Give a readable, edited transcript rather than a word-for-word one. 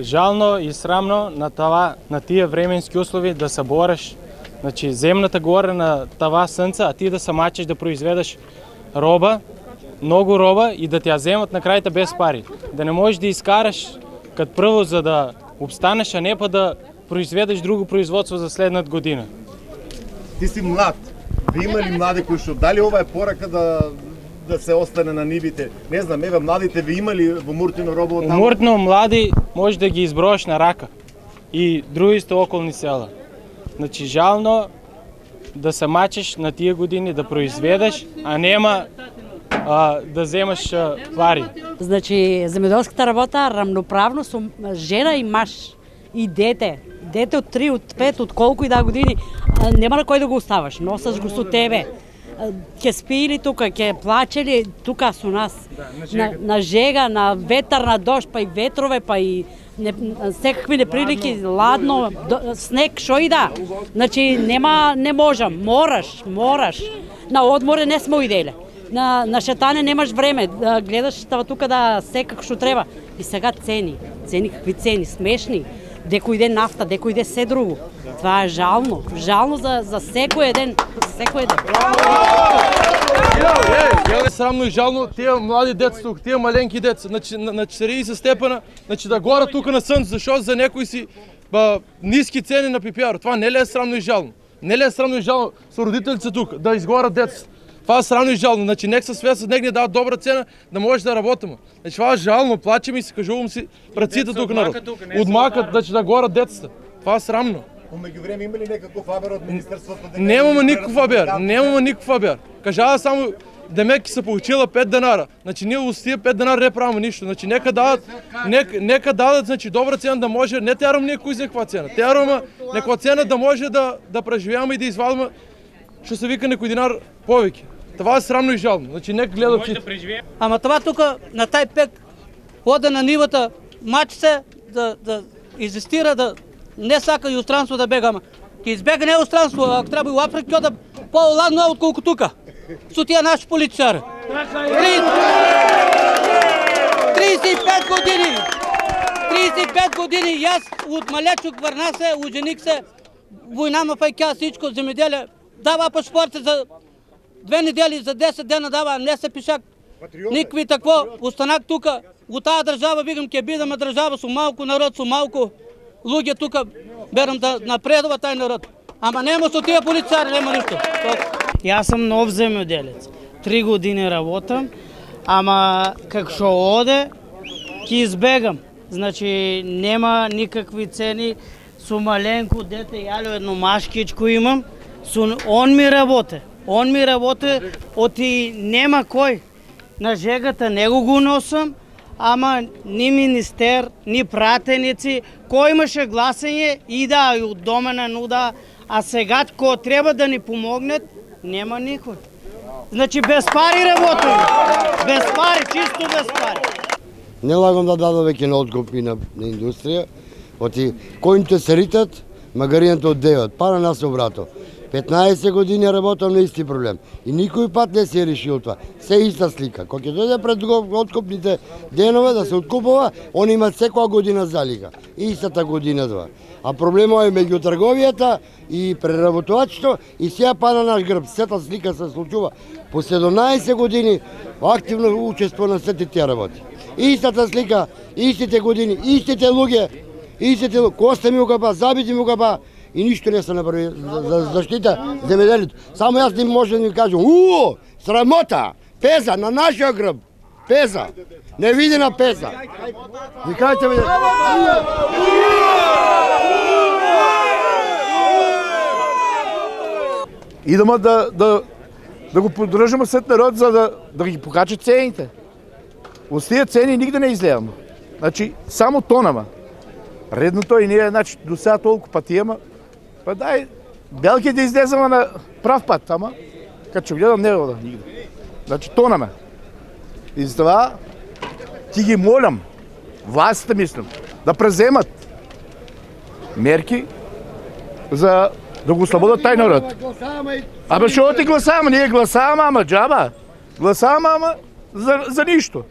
жално и срамно на тия временски услови да се бориш. Значи земната горе на това слънце, а ти да се мачиш да произведеш роба, много роба и да тя вземат накрая без пари. Да не можеш да изкараш като първо, за да обстанеш, а не па да произведеш друго производство за следната година. Ти си млад. Ви има ли млади кои ще дали ова е порака да се остане на нивите? Не знам, еве младите ви има ли во Муртино робово там? Муртино млади може да ги изброиш на рака и другите околни села. Значи жално да се мачиш на тия години, да произведеш, а нема да вземаш пари. Значи земеделската работа равноправно с жена и мъж и дете. Дете от 3, от 5, от колко и да години. Нема на кой да го оставаш. Носаш го с тебе. Ке спи ли тука, ке плаче ли тука с нас. На жега, на ветър, на дощ, па и ветрове, па и всекакви неприлики, ладно, снег, шо и да. Значи не можем, мораш. На одморе не сме идели. На шетане немаш време, да гледаш тука да секак што треба. И сега цени, какви цени, смешни. Деко иде нафта, деко иде все друго. Това е жално за секој ден. Срамно и жално тия млади деца тук, тия маленки деца, на 40 степена, да гора тук на слънце, защото за някои си ниски цени на пипяро. Това не ли е срамно и жално? Не ли е срамно и жално с родителите тук, да изгорят деца? Това е срамно и жално. Значи нека се свеса, нека ни дава добра цена, да можеш да работим. Значи това е жално, плачем и си кажувам си праците тук народ. Отмакат, значи да горят децата. Това е срамно. Помеѓу време има ли некаков фабер од министерството? Немаме никаков фабер. Кажава само Демек се получила 5 денара. Значи ние от тия 5 денара не правим нищо. Значи нека дадат значи, добра цена да може, не тярам никой за някаква цена. Тярам някаква цена да може да преживяваме и да извадим, ще се вика некой динар повеќе. Това е срамно и жално. Значи нека гледат всичко. Ама това тук на тай пек хода на нивата, мач се да изистира, да не сака и устранство да бега. Ке избега не устранство, ако трябва и Африка да по-ладно отколко тука. Со тия наши полицари. 35 години! 35 години и аз от малечок върна се, ожених се, война ма файка всичко, земеделие. Дава паспорти за 2 недели, за 10 дена дава, не се пишак. Никакви такво, останах тука. От тази държава, викам, ке бидаме държава с малко народ, с малко луѓе тука, берам да напредува taj народ. Ама нема со тия полицари, нема нищо. Аз съм нов земеделец. 3 години работам, ама как шо оде, ки избегам. Значи нема никакви цени, со маленко дете, јале едно машкичко имам, он ми работи, оти нема кој. На жегата него го носам, ама ни министер, ни пратеници, кој имаше гласење, ида и од домена нуда, а сега кој треба да ни помогнат, нема никој. Значи без пари работим. Без пари, чисто без пари. Не лагам да дадам веќе на откупи на индустрија. Оти коњите се ритат, магарините оддеват. Па на нас се обрато. 15 години работам на исти проблем. И никој пат не се решил това. Се иста слика. Кога ќе дојде пред откупните денове да се откупува, они имат секоја година залика. Истата година два. А проблемот е меѓу трговијата и преработувачето и сега пада наш грб. Сета слика се случува. По 17 години активно учество на сите тие работи. Истата слика, истите години, истите луѓе, Коста ми угаба, Забити ми угаба и ништо не се направи за заштита земеделието. Само јас не може да ми кажам, срамота, пеза на нашиот грб, пеза, невидена пеза. Ви кажете ми... Идемо да го поддржаме сет народ, за да ги покачат цените. От тия цени нигде не излезаме. Значи, само тонама. Редното и ние, значи, до сега толкова пъти, ама, па дай, белки да излезаме на прав път, ама, като че гледам, не вода, нигде. Значи, тонаме. И за това ти ги молям, властите мислям, да преземат мерки, за да го ослободят тай народ. Абе, шо ти гласаваме? Ние гласаваме, ама джаба. Гласаваме, ама за нищо.